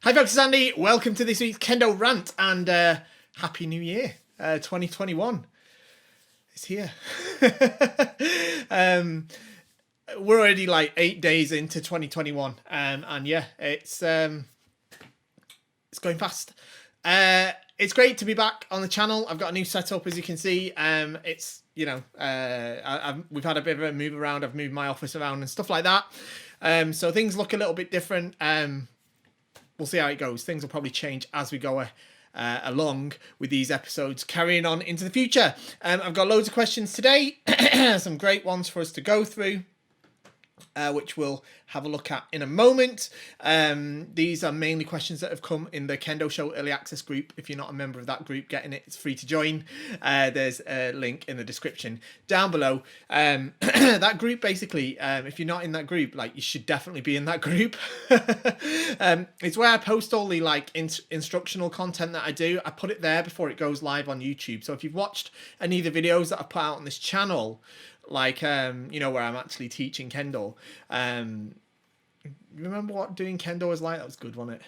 Hi folks, it's Andy. Welcome to this week's Kendo Rant and Happy New Year 2021. It's here. We're already like 8 days into 2021 and yeah, it's going fast. It's great to be back on the channel. I've got a new setup, as you can see. It's, you know, we've had a bit of a move around. I've moved my office around and stuff like that. So things look a little bit different. We'll see how it goes. Things will probably change as we go along with these episodes, carrying on into the future. I've got loads of questions today, some great ones for us to go through, which we'll have a look at in a moment. These are mainly questions that have come in the Kendo Show Early Access group. If you're not a member of that group, getting it, it's free to join. There's a link in the description down below. That group, basically, if you're not in that group, like, you should definitely be in that group. It's where I post all the like instructional content that I do. I put it there before it goes live on YouTube. So if you've watched any of the videos that I put out on this channel, like you know, where I'm actually teaching Kendo, remember what doing Kendo was like? That was good, wasn't it?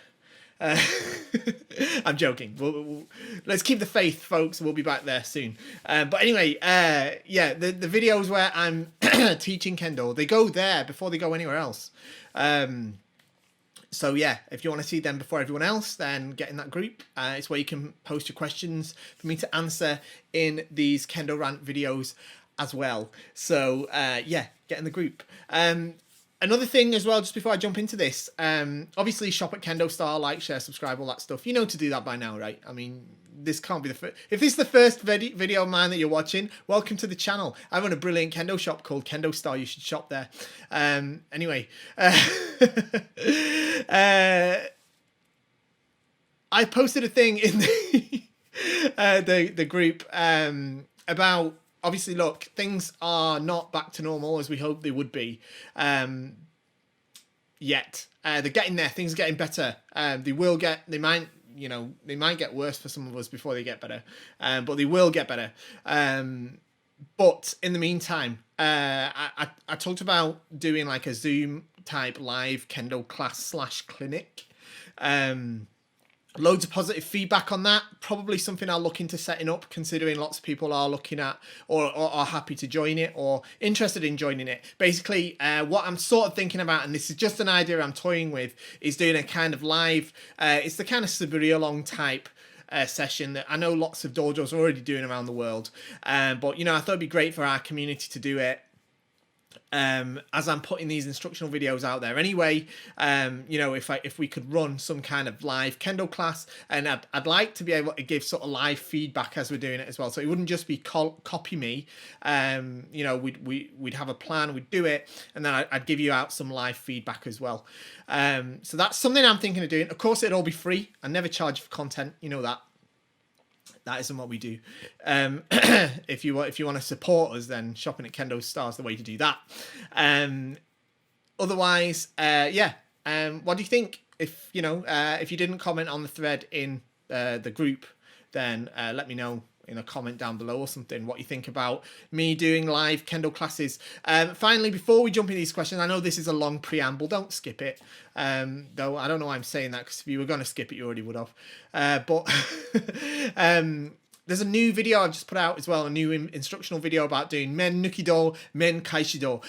I'm joking. Let's keep the faith, folks. We'll be back there soon. But anyway, yeah, the videos where I'm teaching Kendo, they go there before they go anywhere else. So yeah, if you want to see them before everyone else, then get in that group. It's where you can post your questions for me to answer in these Kendo Rant videos as well. So yeah, get in the group. Another thing as well, just before I jump into this, obviously shop at KendoStar, like, share, subscribe, all that stuff. You know to do that by now, right? I mean, this can't be the first. If this is the first video of mine that you're watching, welcome to the channel. I run a brilliant Kendo shop called KendoStar. You should shop there. Anyway, I posted a thing in the group about, obviously, look, things are not back to normal as we hope they would be yet. They're getting there. Things are getting better. They might get worse for some of us before they get better, but they will get better. But in the meantime, I talked about doing like a Zoom type live Kendo class / clinic. Loads of positive feedback on that. Probably something I'll look into setting up, considering lots of people are looking at or are happy to join it or interested in joining it. Basically, what I'm sort of thinking about, and this is just an idea I'm toying with, is doing a kind of live, it's the kind of Sabrina-long type session that I know lots of dojos are already doing around the world. But, you know, I thought it'd be great for our community to do it. As I'm putting these instructional videos out there anyway, you know, if we could run some kind of live Kendo class, and I'd like to be able to give sort of live feedback as we're doing it as well, so it wouldn't just be copy me. You know, we'd have a plan, we'd do it, and then I'd give you out some live feedback as well. So that's something I'm thinking of doing. Of course, it'll all be free. I never charge for content, you know that. That isn't what we do. If you want to support us, then shopping at KendoStar is the way to do that. Otherwise, yeah. What do you think? If you know, if you didn't comment on the thread in the group, then let me know in a comment down below or something what you think about me doing live Kendo classes. Finally, before we jump into these questions, I know this is a long preamble, don't skip it, though I don't know why I'm saying that, because if you were going to skip it you already would have, but there's a new video I've just put out as well, a new instructional video about doing Men Nukido, Men Kaishido.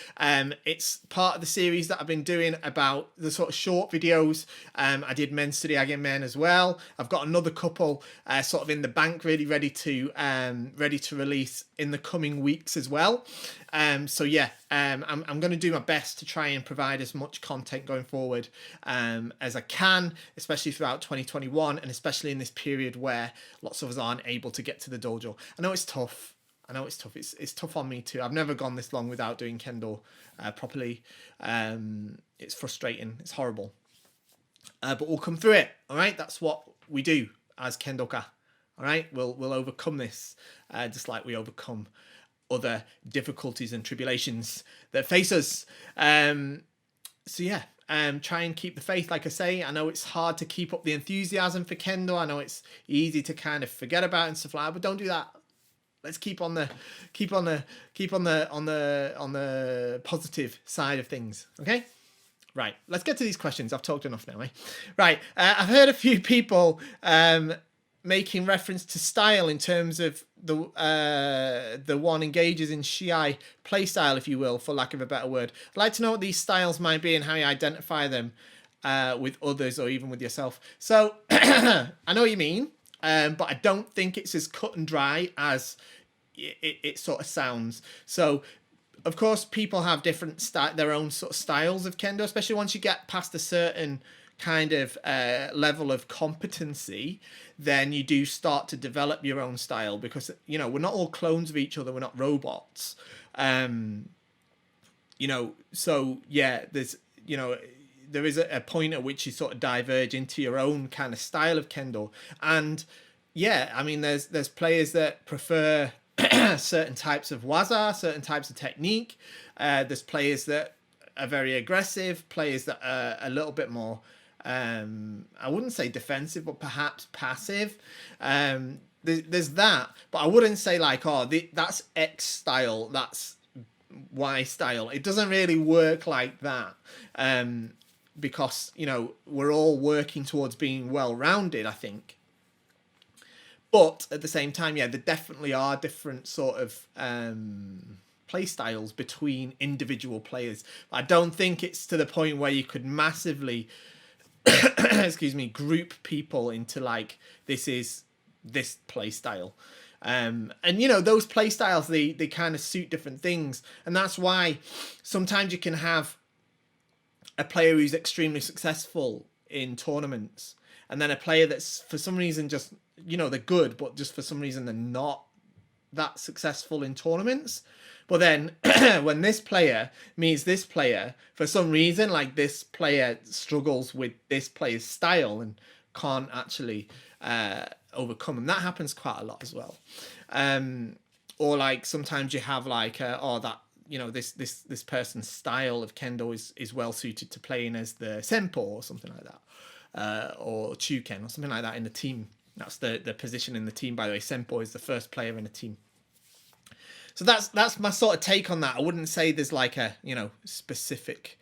It's part of the series that I've been doing about the sort of short videos. I did Men Suriage Men as well. I've got another couple sort of in the bank, really ready to release in the coming weeks as well. So yeah, I'm going to do my best to try and provide as much content going forward as I can, especially throughout 2021, and especially in this period where lots of us aren't able to get to the dojo. I know it's tough. It's tough on me too. I've never gone this long without doing Kendo properly. It's frustrating. It's horrible. But we'll come through it. All right. That's what we do as Kendoka. All right. We'll overcome this just like we overcome other difficulties and tribulations that face us. So yeah, try and keep the faith. Like I say, I know it's hard to keep up the enthusiasm for Kendo. I know it's easy to kind of forget about and stuff like that, but don't do that. Let's keep on the positive side of things. Okay. Right, let's get to these questions. I've talked enough now, eh? Right, I've heard a few people making reference to style in terms of the one engages in Shiai play style, if you will, for lack of a better word. I'd like to know what these styles might be and how you identify them with others or even with yourself. So I know what you mean, but I don't think it's as cut and dry as it sort of sounds. So of course, people have different their own sort of styles of kendo, especially once you get past a certain kind of level of competency, then you do start to develop your own style, because you know, we're not all clones of each other, we're not robots. You know, so yeah, there's, you know, there is a point at which you sort of diverge into your own kind of style of kendo. And yeah, I mean, there's players that prefer certain types of waza, certain types of technique. There's players that are very aggressive, players that are a little bit more, I wouldn't say defensive, but perhaps passive. There's that, but I wouldn't say like, oh, that's X style, that's Y style. It doesn't really work like that, because, you know, we're all working towards being well-rounded, I think. But at the same time, yeah, there definitely are different sort of play styles between individual players. I don't think it's to the point where you could massively, excuse me, group people into like, this is this play style. And you know, those play styles, they kind of suit different things. And that's why sometimes you can have a player who's extremely successful in tournaments, and then a player that's for some reason just, you know, they're good, but just for some reason they're not that successful in tournaments. But then when this player meets this player, for some reason, like this player struggles with this player's style and can't actually overcome them. That happens quite a lot as well. Or like sometimes you have like, oh, that, you know, this person's style of kendo is well suited to playing as the senpo or something like that, or chuken or something like that in the team. That's the position in the team, by the way. Senpo is the first player in a team. So that's my sort of take on that. I wouldn't say there's like a, you know, specific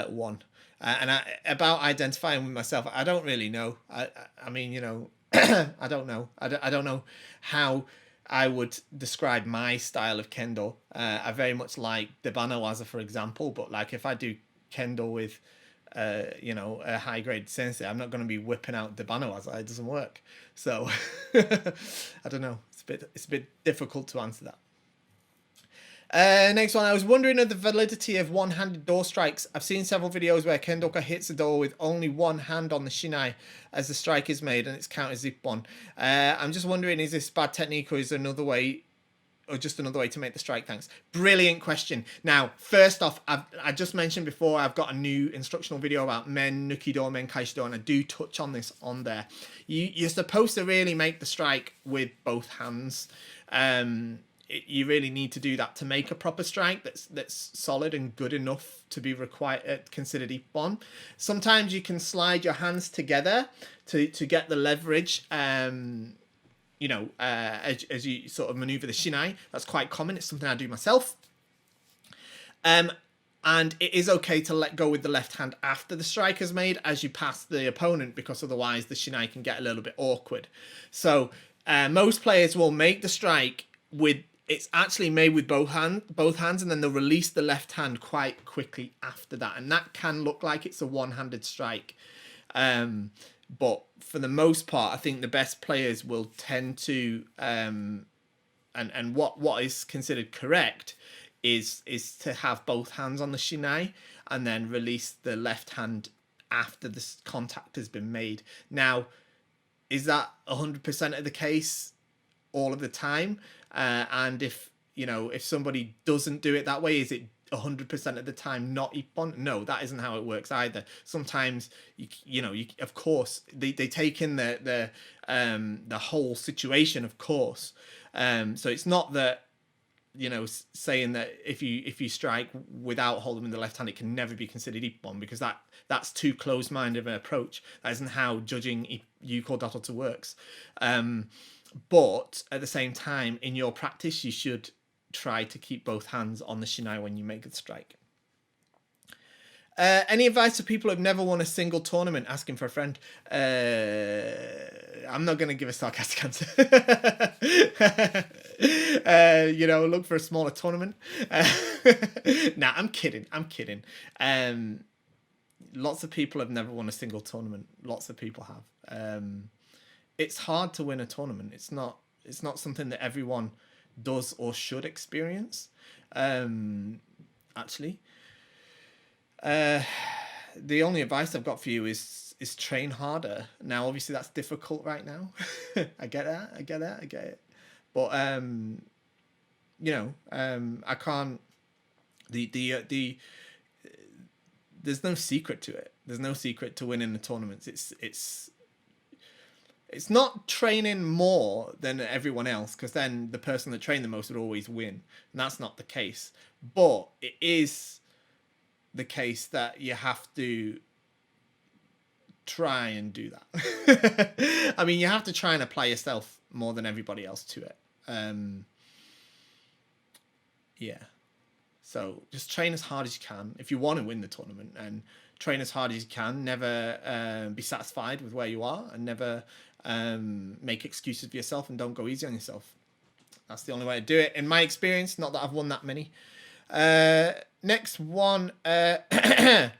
one. And about identifying with myself, I don't really know. I mean, you know, I don't know. I don't know how I would describe my style of kendo. I very much like the banawaza, for example, but like if I do kendo with, you know, a high grade sensei, I'm not going to be whipping out the banawaza. It doesn't work. So I don't know. It's a bit difficult to answer that. Next one, I was wondering of the validity of one-handed door strikes. I've seen several videos where kendoka hits the door with only one hand on the shinai as the strike is made, and it's counted as ippon. I'm just wondering, is this bad technique, or is there another way, or just another way to make the strike? Thanks. Brilliant question. Now, first off, I just mentioned before, I've got a new instructional video about men nukido, men kaishido, and I do touch on this on there. You're supposed to really make the strike with both hands. You really need to do that to make a proper strike that's solid and good enough to be considered ippon. Sometimes you can slide your hands together to get the leverage, you know, as you sort of maneuver the shinai. That's quite common. It's something I do myself. And it is okay to let go with the left hand after the strike is made as you pass the opponent, because otherwise the shinai can get a little bit awkward. So most players will make the strike with, it's actually made with both hands, and then they'll release the left hand quite quickly after that, and that can look like it's a one-handed strike. But for the most part, I think the best players will tend to, and what is considered correct is to have both hands on the shinai and then release the left hand after the contact has been made. Now, is that 100% of the case all of the time? And if, you know, if somebody doesn't do it that way, is it 100% of the time not ippon? No, that isn't how it works either. Sometimes you know, of course they take in the whole situation, of course. So it's not that, you know, saying that if you strike without holding in the left hand, it can never be considered ippon, because that's too close-minded of an approach. That isn't how judging Yuko Dotto works. But at the same time, in your practice, you should try to keep both hands on the shinai when you make the strike. Any advice to people who've never won a single tournament? Asking for a friend. I'm not going to give a sarcastic answer. Look for a smaller tournament. Nah, I'm kidding. Lots of people have never won a single tournament. Lots of people have. It's hard to win a tournament. It's not something that everyone does or should experience. Actually. The only advice I've got for you is train harder. Now, obviously, that's difficult right now. I get it. But I can't. There's no secret to it. There's no secret to winning the tournaments. It's not training more than everyone else, because then the person that trained the most would always win, and that's not the case. But it is the case that you have to try and do that. I mean, you have to try and apply yourself more than everybody else to it. Yeah. So just train as hard as you can if you want to win the tournament, and train as hard as you can. Never be satisfied with where you are, and never make excuses for yourself, and don't go easy on yourself. That's the only way to do it, in my experience. Not that I've won that many. Next one. Hello,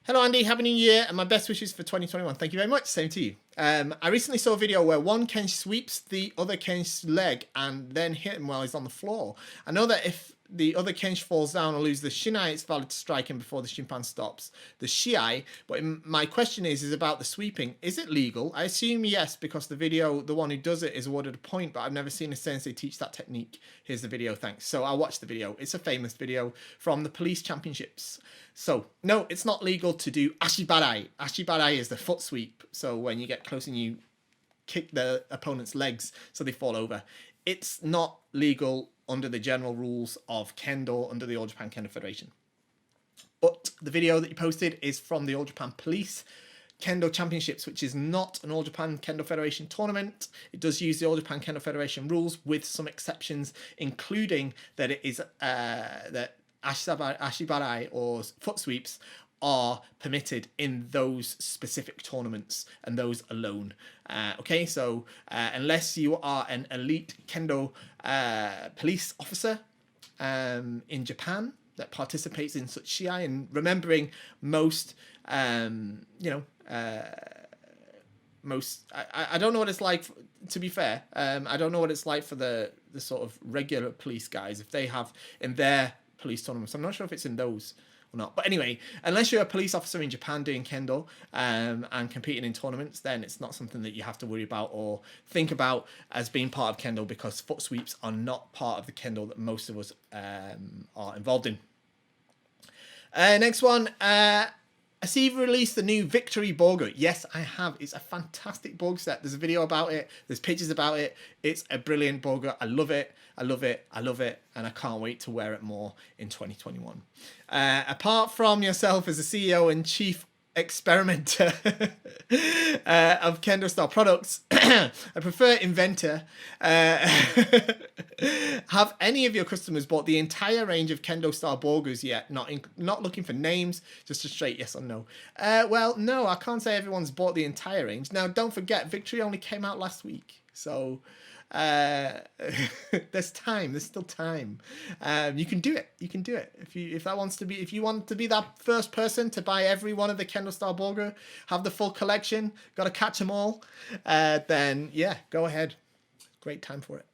Andy. Happy New Year, and my best wishes for 2021. Thank you very much. Same to you. I recently saw a video where one Ken sweeps the other Ken's leg and then hit him while he's on the floor. I know that if the other Kensh falls down or loses the shinai, it's valid to strike him before the shimpan stops the shiai. But my question is about the sweeping. Is it legal? I assume yes, because the one who does it is awarded a point, but I've never seen a sensei teach that technique. Here's the video, thanks. So I watched the video. It's a famous video from the police championships. So no, it's not legal to do ashibarai. Ashibarai is the foot sweep. So when you get close and you kick the opponent's legs so they fall over. It's not legal under the general rules of Kendo, under the All Japan Kendo Federation. But the video that you posted is from the All Japan Police Kendo Championships, which is not an All Japan Kendo Federation tournament. It does use the All Japan Kendo Federation rules with some exceptions, including that it is that ashibarai or foot sweeps are permitted in those specific tournaments and those alone. Okay, so unless you are an elite Kendo police officer in Japan that participates in such shiai, and remembering most, I don't know what it's like, to be fair. I don't know what it's like for the sort of regular police guys, if they have in their police tournaments. I'm not sure if it's in those or not. But anyway, unless you're a police officer in Japan doing Kendo and competing in tournaments, then it's not something that you have to worry about or think about as being part of Kendo, because foot sweeps are not part of the Kendo that most of us are involved in. Next one. I see you've released the new Victory Borgo. Yes, I have. It's a fantastic Borg set. There's a video about it. There's pictures about it. It's a brilliant Borgo. I love it. I love it. I love it. And I can't wait to wear it more in 2021. Apart from yourself as the CEO and chief experimenter of KendoStar products, I prefer inventor. Have any of your customers bought the entire range of KendoStar Borgos yet? Not looking for names, just a straight yes or no. Well, no, I can't say everyone's bought the entire range. Now, don't forget, Victory only came out last week, so there's time. There's still time. You can do it. You can do it. If you want to be that first person to buy every one of the KendoStar Borgo, have the full collection, got to catch them all, then yeah, go ahead. Great time for it.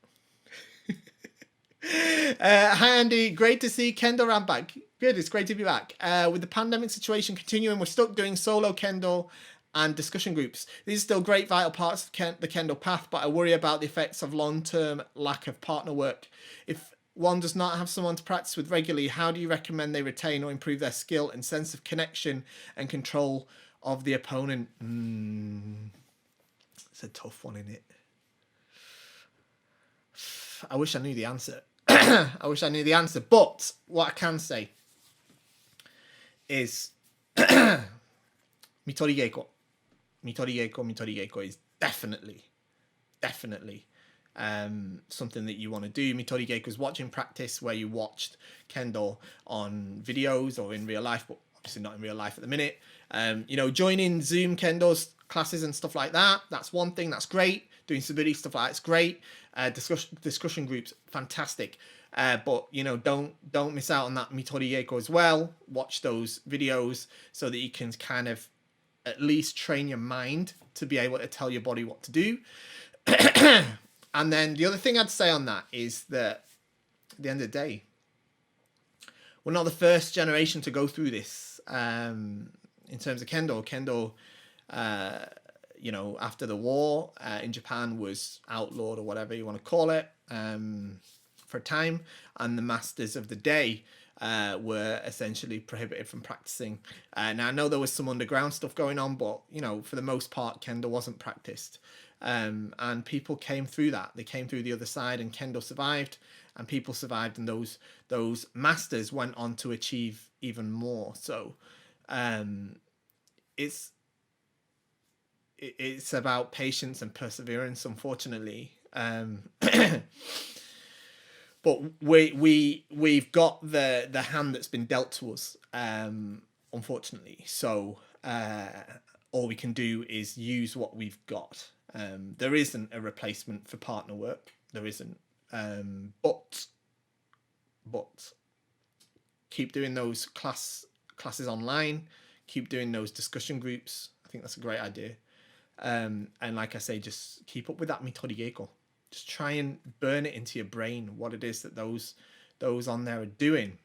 Hi Andy, great to see Kendo RANT back. Good, it's great to be back. With the pandemic situation continuing, we're stuck doing solo Kendo and discussion groups. These are still great vital parts of the Kendo path, but I worry about the effects of long-term lack of partner work. If one does not have someone to practice with regularly, how do you recommend they retain or improve their skill and sense of connection and control of the opponent? It's a tough one, isn't it? I wish I knew the answer. I wish I knew the answer, but what I can say is Mitori Geiko is definitely something that you want to do. Mitori Geiko is watching practice, where you watched Kendo on videos or in real life, but obviously not in real life at the minute. You know, joining Zoom Kendo's classes and stuff like that, that's one thing, that's great. Doing Suburi stuff like that's great. Discussion groups, fantastic. But you know, don't miss out on that Mitori Geiko as well. Watch those videos so that you can kind of at least train your mind to be able to tell your body what to do. And then the other thing I'd say on that is that at the end of the day, we're not the first generation to go through this in terms of Kendo. Kendo, you know, after the war in Japan was outlawed, or whatever you want to call it, for a time, and the masters of the day were essentially prohibited from practicing. Now I know there was some underground stuff going on, but you know, for the most part, Kendo wasn't practiced. And people came through that. They came through the other side, and Kendo survived, and people survived, and those masters went on to achieve even more. So it's about patience and perseverance, unfortunately. But we've got the hand that's been dealt to us, unfortunately. So all we can do is use what we've got. There isn't a replacement for partner work. There isn't. But keep doing those classes online. Keep doing those discussion groups. I think that's a great idea. And like I say, just keep up with that Mitori Geiko. Just try and burn it into your brain what it is that those on there are doing,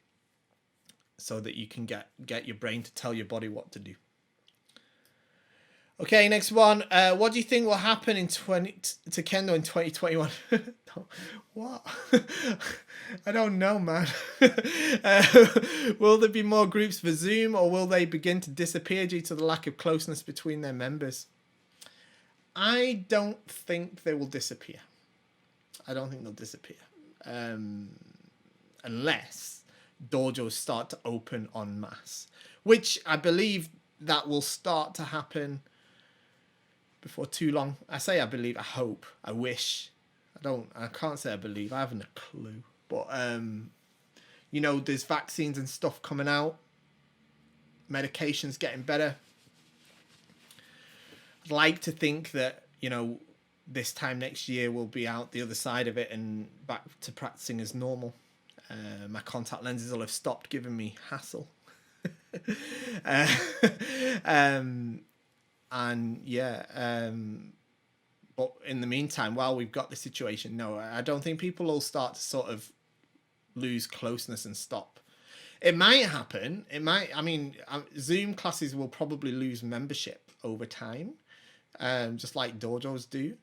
so that you can get your brain to tell your body what to do. Okay, next one. What do you think will happen to Kendo in 2021? What? I don't know, man. Will there be more groups for Zoom, or will they begin to disappear due to the lack of closeness between their members? I don't think they will disappear. I don't think they'll disappear. Unless dojos start to open en masse, which I believe that will start to happen before too long. I say I believe, I hope, I wish. I can't say I believe, I haven't a clue. But you know, there's vaccines and stuff coming out. Medication's getting better. I'd like to think that, you know, this time next year we'll be out the other side of it and back to practicing as normal. My contact lenses will have stopped giving me hassle. And yeah, but in the meantime, while we've got the situation, no, I don't think people will start to sort of lose closeness and stop. It might happen. It might. I mean, Zoom classes will probably lose membership over time, just like dojos do.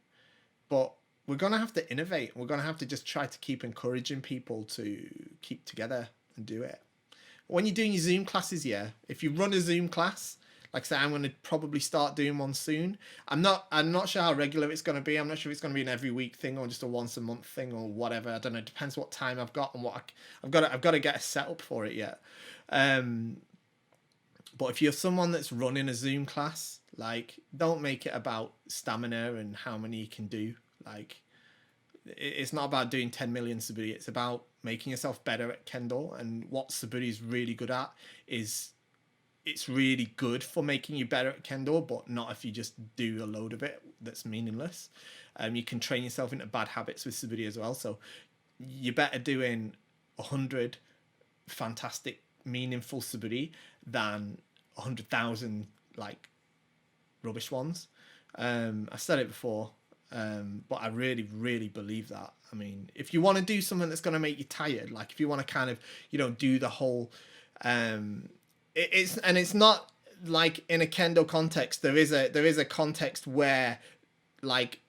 But we're going to have to innovate. We're going to have to just try to keep encouraging people to keep together and do it. When you're doing your Zoom classes, yeah, if you run a Zoom class, like I say, I'm going to probably start doing one soon. I'm not sure how regular it's going to be. I'm not sure if it's going to be an every week thing or just a once a month thing or whatever. I don't know. It depends what time I've got and what I've got to get a setup for it yet. But if you're someone that's running a Zoom class, like, don't make it about stamina and how many you can do. Like, it's not about doing 10 million Suburi. It's about making yourself better at Kendo. And what Suburi is really good at is, it's really good for making you better at Kendo, but not if you just do a load of it that's meaningless. You can train yourself into bad habits with Suburi as well. So you're better doing 100 fantastic, meaningful Suburi than 100,000 like rubbish ones. I said it before, but I really, really believe that. I mean, if you want to do something that's going to make you tired, like if you want to kind of, you know, do the whole, it's not like in a Kendo context. There is a context where like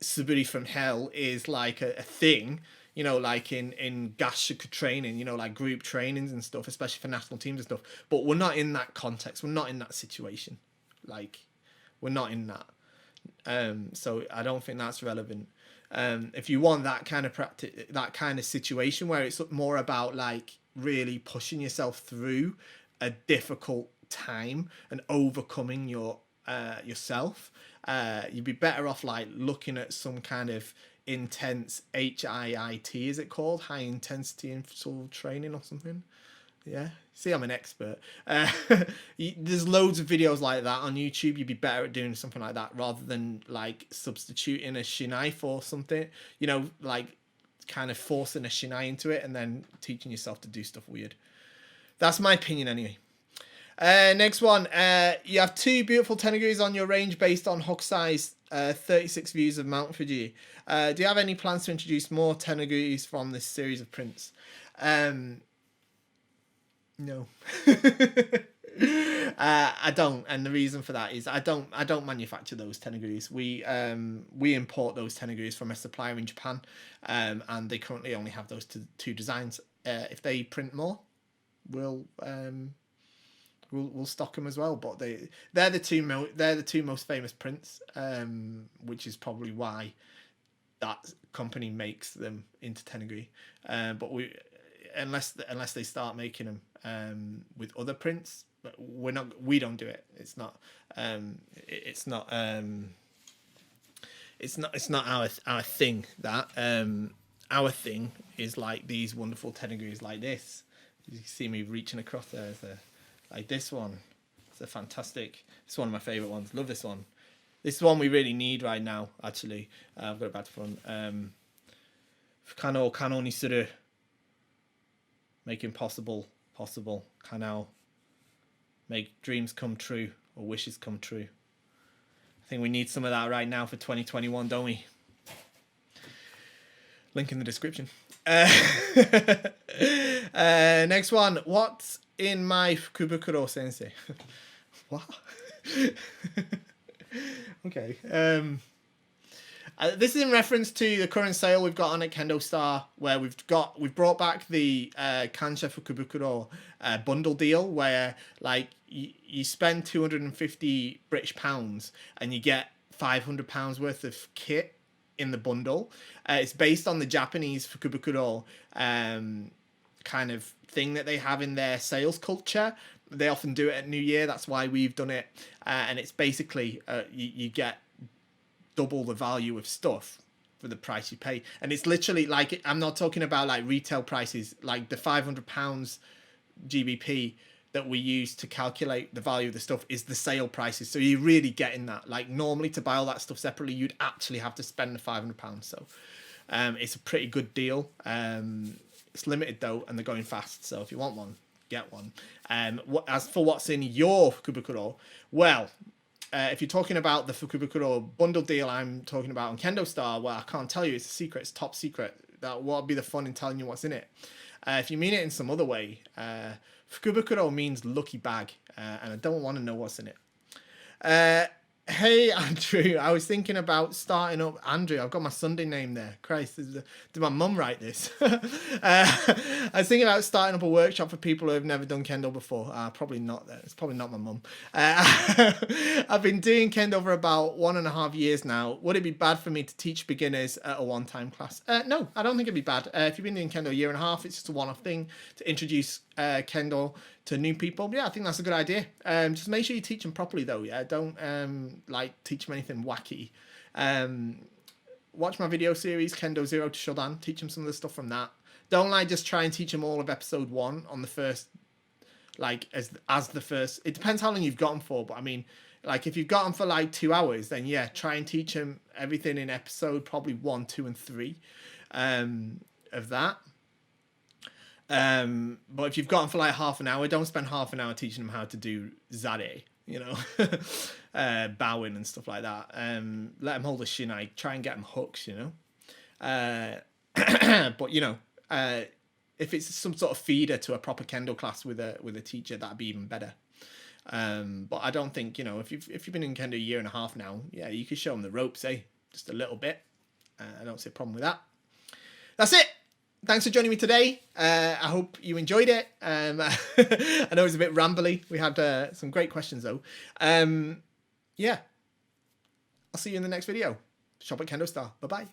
Suburi from hell is like a thing, you know, like in Gashuku training, you know, like group trainings and stuff, especially for national teams and stuff. But we're not in that context. We're not in that situation. Like, we're not in that. So I don't think that's relevant. If you want that kind of practice, that kind of situation where it's more about like really pushing yourself through a difficult time and overcoming yourself, you'd be better off like looking at some kind of intense HIIT, is it called? High intensity interval training or something. Yeah, see, I'm an expert. There's loads of videos like that on YouTube. You'd be better at doing something like that rather than like substituting a shinai for something. You know, like kind of forcing a shinai into it and then teaching yourself to do stuff weird. That's my opinion anyway. Next one. You have 2 beautiful tenaguris on your range based on Hokusai's 36 views of Mount Fuji. Do you have any plans to introduce more tenaguris from this series of prints? No. I don't, and the reason for that is I don't manufacture those tenaguris. We import those tenaguris from a supplier in Japan, and they currently only have those 2 designs. If they print more, we'll stock them as well. But they're the two most famous prints, which is probably why that company makes them into tenaguri. But unless they start making them with other prints, but we don't do it. It's not our thing. That our thing is like these wonderful tenaguris like this. You see me reaching across there. Like this one. It's a fantastic. It's one of my favorite ones. Love this one. This is one we really need right now. Actually, I've got it back to front. Kano ni suru. Making possible. Kano. Make dreams come true or wishes come true. I think we need some of that right now for 2021, don't we? Link in the description. Next one. What's in my Fukubukuro, sensei? What? Okay. This is in reference to the current sale we've got on at KendoStar, where we've brought back the Kansha Fukubukuro bundle deal, where like you spend 250 British pounds and you get 500 pounds worth of kit in the bundle. It's based on the Japanese Fukubukuro kind of thing that they have in their sales culture. They often do it at New Year. That's why we've done it. And it's basically you get double the value of stuff for the price you pay. And it's literally like, I'm not talking about like retail prices, like the £500 GBP that we use to calculate the value of the stuff is the sale prices. So you're really getting that. Like normally to buy all that stuff separately, you'd actually have to spend the £500. So it's a pretty good deal. It's limited though, and they're going fast. So if you want one, get one. As for what's in your Fukubukuro, well, if you're talking about the Fukubukuro bundle deal I'm talking about on KendoStar, well, I can't tell you. It's a secret. It's top secret. What would be the fun in telling you what's in it? If you mean it in some other way, Fukubukuro means lucky bag, and I don't want to know what's in it. Hey, Andrew, I was thinking about starting up... Andrew, I've got my Sunday name there. Christ, did my mum write this? I was thinking about starting up a workshop for people who have never done Kendo before. Probably not. It's probably not my mum. I've been doing Kendo for about 1.5 years now. Would it be bad for me to teach beginners at a one-time class? No, I don't think it'd be bad. If you've been doing Kendo 1.5 years, it's just a one-off thing to introduce Kendo to new people. Yeah, I think that's a good idea. Just make sure you teach them properly though. Yeah, don't like teach them anything wacky. Watch my video series Kendo 0 to Shodan. Teach them some of the stuff from that. Don't like just try and teach them all of episode 1 on the first, like as the first. It depends how long you've got them for, but I mean, like if you've got them for like 2 hours, then yeah, try and teach them everything in episode probably 1, 2, and 3 of that. But if you've got them for like half an hour, don't spend half an hour teaching them how to do zare, you know, bowing and stuff like that. Let them hold a shinai, try and get them hooks, you know. But you know, if it's some sort of feeder to a proper kendo class with a teacher, that'd be even better. But I don't think, you know, if you've been in kendo 1.5 years now, yeah, you could show them the ropes, just a little bit. I don't see a problem with that. That's it. Thanks for joining me today. I hope you enjoyed it. I know it was a bit rambly. We had some great questions though. Yeah. I'll see you in the next video. Shop at KendoStar. Bye-bye.